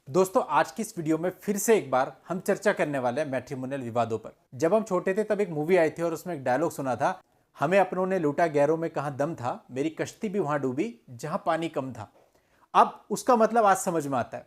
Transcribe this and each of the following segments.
दोस्तों, आज की इस वीडियो में फिर से एक बार हम चर्चा करने वाले हैं मैट्रिमोनियल विवादों पर। जब हम छोटे थे तब एक मूवी आई थी और उसमें एक डायलॉग सुना था, हमें अपनों ने लूटा गैरों में कहां दम था, मेरी कश्ती भी वहां डूबी जहां पानी कम था। अब उसका मतलब आज समझ में आता है।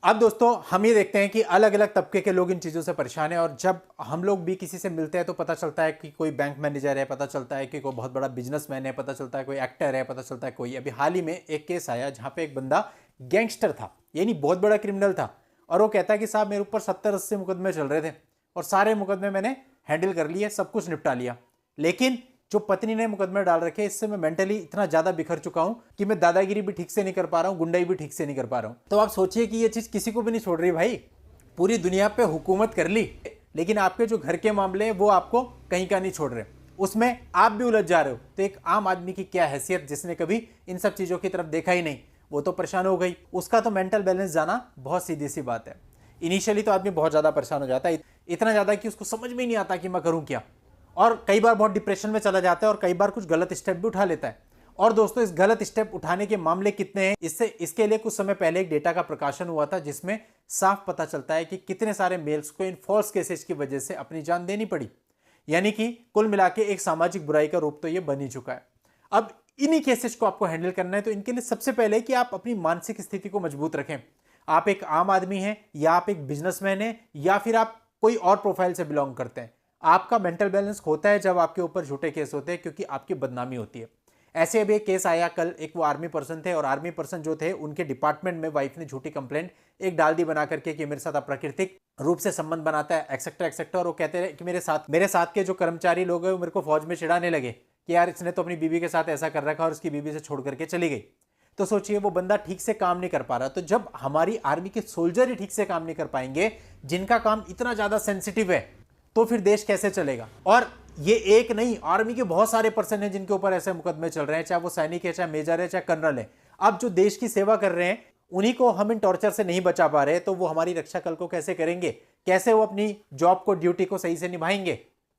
अब दोस्तों, हम ये देखते हैं कि अलग अलग तबके के लोग इन चीज़ों से परेशान हैं और जब हम लोग भी किसी से मिलते हैं तो पता चलता है कि कोई बैंक मैनेजर है, पता चलता है कि कोई बहुत बड़ा बिजनेसमैन है, पता चलता है कोई एक्टर है, पता चलता है कोई। अभी हाल ही में एक केस आया जहां पे एक बंदा गैंगस्टर था, यानी बहुत बड़ा क्रिमिनल था, और वो कहता है कि साहब मेरे ऊपर 70-80 मुकदमे चल रहे थे और सारे मुकदमे मैंने हैंडल कर लिए, सब कुछ निपटा लिया, लेकिन जो पत्नी ने मुकदमे डाल रखे इससे मैं मेंटली इतना ज्यादा बिखर चुका हूं कि मैं दादागिरी भी ठीक से नहीं कर पा रहा हूं, गुंडाई भी ठीक से नहीं कर पा रहा हूं। तो आप सोचिए कि ये चीज किसी को भी नहीं छोड़ रही भाई। पूरी दुनिया पे हुकूमत कर ली, लेकिन आपके जो घर के मामले हैं वो आपको कहीं का नहीं छोड़ रहे, उसमें आप भी उलझ जा रहे हो। तो एक आम आदमी की क्या हैसियत, जिसने कभी इन सब चीजों की तरफ देखा ही नहीं, वो तो परेशान हो गई। उसका तो मेंटल बैलेंस जाना बहुत सीधी सी बात है। इनिशियली तो आदमी बहुत ज्यादा परेशान हो जाता है, इतना ज्यादा कि उसको समझ में ही नहीं आता कि मैं करूं क्या, और कई बार बहुत डिप्रेशन में चला जाता है और कई बार कुछ गलत स्टेप भी उठा लेता है। और दोस्तों, इस गलत स्टेप उठाने के मामले कितने हैं, इसके लिए कुछ समय पहले एक डेटा का प्रकाशन हुआ था जिसमें साफ पता चलता है कि कितने सारे मेल्स को इन फॉल्स केसेस की वजह से अपनी जान देनी पड़ी। यानी कि कुल मिला के एक सामाजिक बुराई का रूप तो ये बन ही चुका है। अब इन्हीं केसेस को आपको हैंडल करना है, तो इनके लिए सबसे पहले कि आप अपनी मानसिक स्थिति को मजबूत रखें। आप एक आम आदमी हैं, या आप एक बिजनेसमैन हैं, या फिर आप कोई और प्रोफाइल से बिलोंग करते हैं। आपका मेंटल बैलेंस होता है जब आपके ऊपर झूठे केस होते हैं, क्योंकि आपकी बदनामी होती है। ऐसे अभी एक केस आया कल, एक वो आर्मी पर्सन थे और आर्मी पर्सन जो थे उनके डिपार्टमेंट में वाइफ ने झूठी कंप्लेंट एक डाल दी बना करके कि मेरे साथ अप्राकृतिक रूप से संबंध बनाता है, एक्सेट्रा एक्सेट्रा। और वो कहते रहे कि मेरे साथ के जो कर्मचारी लोग हैं वो मेरे को फौज में चिढ़ाने लगे कि यार इसने तो अपनी बीवी के साथ ऐसा कर रखा और उसकी बीवी से छोड़ करके चली गई। तो सोचिए, वो बंदा ठीक से काम नहीं कर पा रहा। तो जब हमारी आर्मी के सोल्जर ही ठीक से काम नहीं कर पाएंगे, जिनका काम इतना ज्यादा सेंसिटिव है, तो फिर देश कैसे चलेगा। और ये एक नहीं, आर्मी के बहुत सारे पर्सन हैं जिनके ऊपर ऐसे मुकदमे चल रहे हैं, चाहे वो सैनिक है, चाहे मेजर है, चाहे कर्नल है। अब जो देश की सेवा कर रहे हैं उन्हीं को हम इन टॉर्चर से नहीं बचा पा रहे, तो वो हमारी रक्षा कल को कैसे करेंगे, कैसे वो अपनी जॉब को, ड्यूटी को सही से निभाएंगे।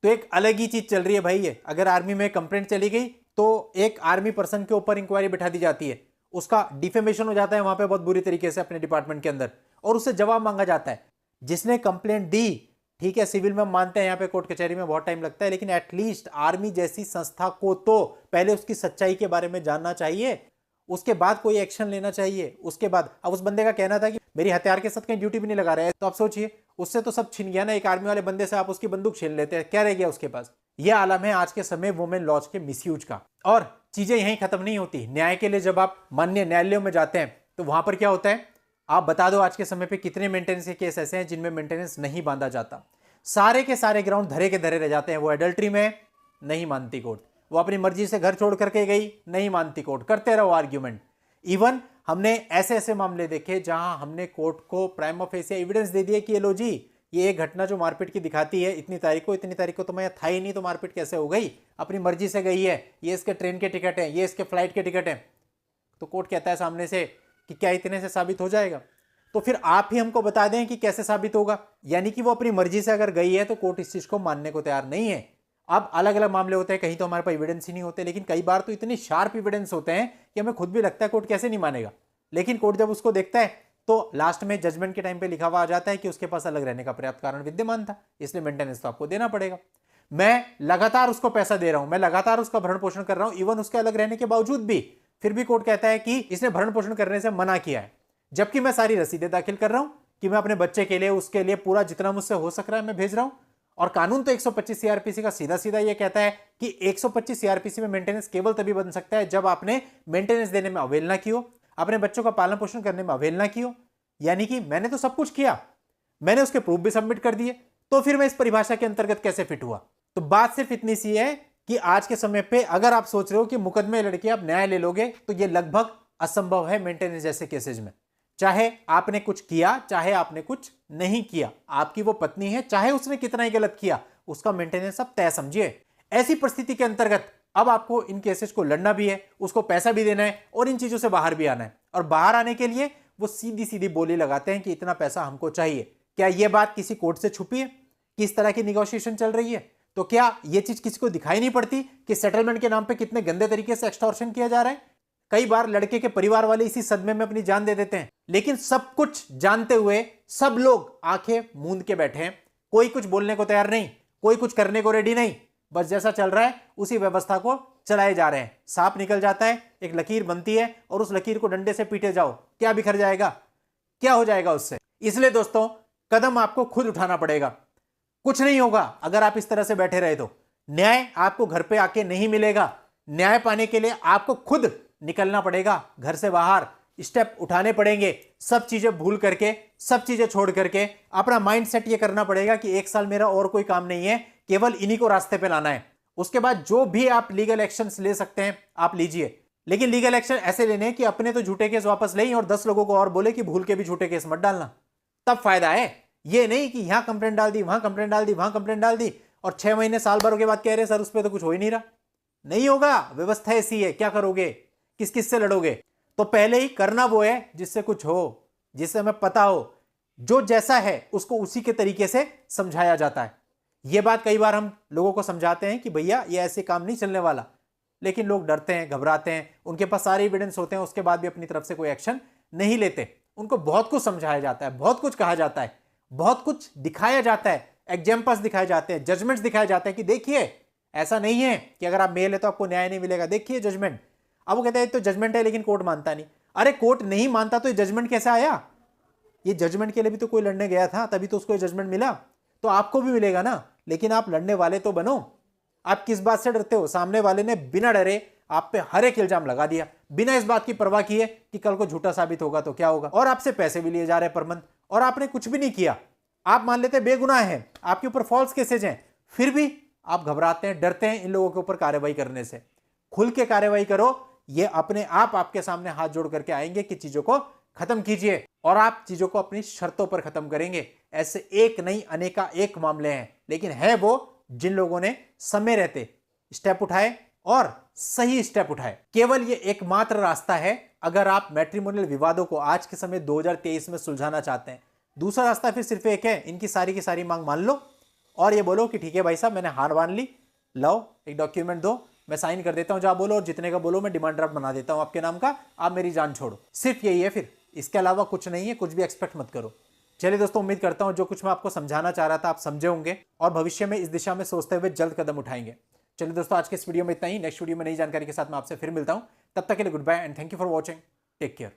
तो एक अलग ही चीज चल रही है भाई। ये अगर आर्मी में कंप्लेंट चली गई तो एक आर्मी पर्सन के ऊपर इंक्वायरी बैठा दी जाती है, उसका डिफेमेशन हो जाता है वहां पे बहुत बुरी तरीके से अपने डिपार्टमेंट के अंदर, और उससे जवाब मांगा जाता है। जिसने कंप्लेंट दी, ठीक है, सिविल में हम मानते हैं यहाँ पे कोर्ट कचहरी में बहुत टाइम लगता है, लेकिन एटलीस्ट आर्मी जैसी संस्था को तो पहले उसकी सच्चाई के बारे में जानना चाहिए, उसके बाद कोई एक्शन लेना चाहिए। उसके बाद अब उस बंदे का कहना था कि मेरी हथियार के साथ कहीं ड्यूटी भी नहीं लगा रहे हैं, तो आप सोचिए, उससे तो सब छिन गया ना। एक आर्मी वाले बंदे से आप उसकी बंदूक छीन लेते हैं, क्या रह गया उसके पास। यह आलम है आज के समय वुमेन लॉज के मिसयूज का। और चीजें यहीं खत्म नहीं होती। न्याय के लिए जब आप माननीय न्यायालयों में जाते हैं तो वहां पर क्या होता है, आप बता दो आज के समय पे कितने मेंटेनेंस के केस ऐसे हैं जिनमें मेंटेनेंस नहीं बांधा जाता। सारे के सारे ग्राउंड धरे के धरे रह जाते हैं। वो एडल्ट्री में नहीं मानती कोर्ट, वो अपनी मर्जी से घर छोड़ करके गई, नहीं मानती कोर्ट, करते रहो आर्ग्यूमेंट। इवन हमने ऐसे ऐसे मामले देखे जहां हमने कोर्ट को प्राइमा फेसी एविडेंस दे दिया कि ये लो जी, ये एक घटना जो मारपीट की दिखाती है, इतनी तारीख को तो मैं था ही नहीं, तो मारपीट कैसे हो गई, अपनी मर्जी से गई है, ये इसके ट्रेन के टिकट है, ये इसके फ्लाइट के टिकट है। तो कोर्ट कहता है सामने से कि क्या इतने से साबित हो जाएगा। तो फिर आप ही हमको बता दें कि कैसे साबित होगा। यानी कि वो अपनी मर्जी से अगर गई है तो कोर्ट इस चीज को मानने को तैयार नहीं है। अब अलग अलग मामले होते हैं, कहीं तो हमारे पास एविडेंस ही नहीं होते, लेकिन कई बार तो इतने शार्प एविडेंस होते हैं कि हमें खुद भी लगता है कोर्ट कैसे नहीं मानेगा। लेकिन कोर्ट जब उसको देखता है तो लास्ट में जजमेंट के टाइम पे लिखा हुआ आ जाता है कि उसके पास अलग रहने का पर्याप्त कारण विद्यमान था, इसलिए मेंटेनेंस तो आपको देना पड़ेगा। मैं लगातार उसको पैसा दे रहा हूं, मैं लगातार उसका भरण पोषण कर रहा हूं, इवन उसके अलग रहने के बावजूद भी, फिर भी कोर्ट कहता है कि इसने भरण पोषण करने से मना किया है, जबकि मैं सारी रसीदें दाखिल कर रहा हूं कि मैं अपने बच्चे के लिए, उसके लिए पूरा जितना मुझसे हो सक रहा है मैं भेज रहा हूं। और कानून तो 125 सीआरपीसी का सीधा सीधा यह कहता है कि 125 सीआरपीसी में मेंटेनेंस केवल तभी बन सकता है जब आपने मेंटेनेंस देने में अवहेलना की हो, अपने बच्चों का पालन पोषण करने में अवहेलना की हो। यानी कि मैंने तो सब कुछ किया, मैंने उसके प्रूफ भी सबमिट कर दिए, तो फिर मैं इस परिभाषा के अंतर्गत कैसे फिट हुआ। तो बात सिर्फ इतनी सी है कि आज के समय पे अगर आप सोच रहे हो कि मुकदमे लड़के आप न्याय ले लोगे, तो यह लगभग असंभव है मेंटेनेंस जैसे केसेज में। चाहे आपने कुछ किया, चाहे आपने कुछ नहीं किया, आपकी वो पत्नी है, चाहे उसने कितना ही गलत किया, उसका मेंटेनेंस आप तय समझिए। ऐसी परिस्थिति के अंतर्गत अब आपको इन केसेस को लड़ना भी है, उसको पैसा भी देना है और इन चीजों से बाहर भी आना है। और बाहर आने के लिए वो सीधी सीधी बोली लगाते हैं कि इतना पैसा हमको चाहिए। क्या यह बात किसी कोर्ट से छुपी है कि इस तरह की निगोशिएशन चल रही है? तो क्या यह चीज किसी को दिखाई नहीं पड़ती कि सेटलमेंट के नाम पे कितने गंदे तरीके से एक्सटॉर्शन किया जा रहा है? कई बार लड़के के परिवार वाले इसी सदमे में अपनी जान दे देते हैं। लेकिन सब कुछ जानते हुए सब लोग आंखें मूंद के बैठे हैं, कोई कुछ बोलने को तैयार नहीं, कोई कुछ करने को रेडी नहीं, बस जैसा चल रहा है उसी व्यवस्था को चलाए जा रहे हैं। सांप निकल जाता है, एक लकीर बनती है और उस लकीर को डंडे से पीटे जाओ, क्या बिखर जाएगा, क्या हो जाएगा उससे। इसलिए दोस्तों कदम आपको खुद उठाना पड़ेगा, कुछ नहीं होगा अगर आप इस तरह से बैठे रहे तो। न्याय आपको घर पे आके नहीं मिलेगा, न्याय पाने के लिए आपको खुद निकलना पड़ेगा, घर से बाहर स्टेप उठाने पड़ेंगे, सब चीजें भूल करके, सब चीजें छोड़ करके अपना माइंडसेट ये करना पड़ेगा कि 1 साल मेरा और कोई काम नहीं है, केवल इन्हीं को रास्ते पे लाना है। उसके बाद जो भी आप लीगल एक्शंस ले सकते हैं आप लीजिए, लेकिन लीगल एक्शन ऐसे लेने कि अपने तो झूठे केस वापस लें और 10 लोगों को और बोले कि भूल के भी झूठे केस मत डालना, तब फायदा है। ये नहीं कि यहां कंप्लेंट डाल दी, वहां कंप्लेंट डाल दी, वहां कंप्लेंट डाल दी और 6 महीने साल भर के बाद कह रहे सर उस पर तो कुछ हो ही नहीं रहा। नहीं होगा, व्यवस्था ऐसी है, क्या करोगे, किस किस से लड़ोगे। तो पहले ही करना वो है जिससे कुछ हो, जिससे हमें पता हो, जो जैसा है उसको उसी के तरीके से समझाया जाता है। यह बात कई बार हम लोगों को समझाते हैं कि भैया ये ऐसे काम नहीं चलने वाला, लेकिन लोग डरते हैं, घबराते हैं, उनके पास सारे एविडेंस होते हैं, उसके बाद भी अपनी तरफ से कोई एक्शन नहीं लेते। उनको बहुत कुछ समझाया जाता है, बहुत कुछ कहा जाता है, बहुत कुछ दिखाया जाता है, एग्जाम्पल्स दिखाए जाते हैं, जजमेंट्स दिखाए जाते हैं कि देखिए ऐसा नहीं है कि अगर आप मेल है तो आपको न्याय नहीं मिलेगा, देखिए जजमेंट। अब वो कहते हैं तो जजमेंट है लेकिन कोर्ट मानता नहीं। अरे कोर्ट नहीं मानता तो ये जजमेंट कैसे आया? ये जजमेंट के लिए भी तो कोई लड़ने गया था, तभी तो उसको ये जजमेंट मिला, तो आपको भी मिलेगा ना। लेकिन आप लड़ने वाले तो बनो। आप किस बात से डरते हो? सामने वाले ने बिना डरे आप पे हर एक इल्जाम लगा दिया, बिना इस बात की परवाह किए कि कल को झूठा साबित होगा तो क्या होगा, और आपसे पैसे भी लिए जा रहे पर मंथ, और आपने कुछ भी नहीं किया। आप मान लेते बेगुनाह हैं, आपके ऊपर फॉल्स केसेज हैं, फिर भी आप घबराते हैं, डरते हैं इन लोगों के ऊपर कार्रवाई करने से। खुल के कार्रवाई करो, ये अपने आप आपके सामने हाथ जोड़ करके आएंगे कि चीजों को खत्म कीजिए, और आप चीजों को अपनी शर्तों पर खत्म करेंगे। ऐसे एक नहीं अनेका एक मामले हैं, लेकिन है वो जिन लोगों ने समय रहते स्टेप उठाए और सही स्टेप उठाए। केवल ये एकमात्र रास्ता है अगर आप मैट्रिमोनियल विवादों को आज के समय 2023 में सुलझाना चाहते हैं। दूसरा रास्ता फिर सिर्फ एक है, इनकी सारी की सारी मांग मान लो और ये बोलो कि ठीक है भाई साहब मैंने हार मान ली, लाओ एक डॉक्यूमेंट दो, मैं साइन कर देता हूं, जहां बोलो और जितने का बोलो मैं डिमांड ड्राफ्ट बना देता हूं आपके नाम का, आप मेरी जान छोड़ो। सिर्फ यही है, फिर इसके अलावा कुछ नहीं है, कुछ भी एक्सपेक्ट मत करो। चलिए दोस्तों, उम्मीद करता हूं जो कुछ मैं आपको समझाना चाह रहा था आप समझे होंगे और भविष्य में इस दिशा में सोचते हुए जल्द कदम उठाएंगे। चलिए दोस्तों, आज के इस वीडियो में इतना ही। नेक्स्ट वीडियो में नई जानकारी के साथ मैं आपसे फिर मिलता हूं। तब तक के लिए goodbye and thank you for watching. Take care.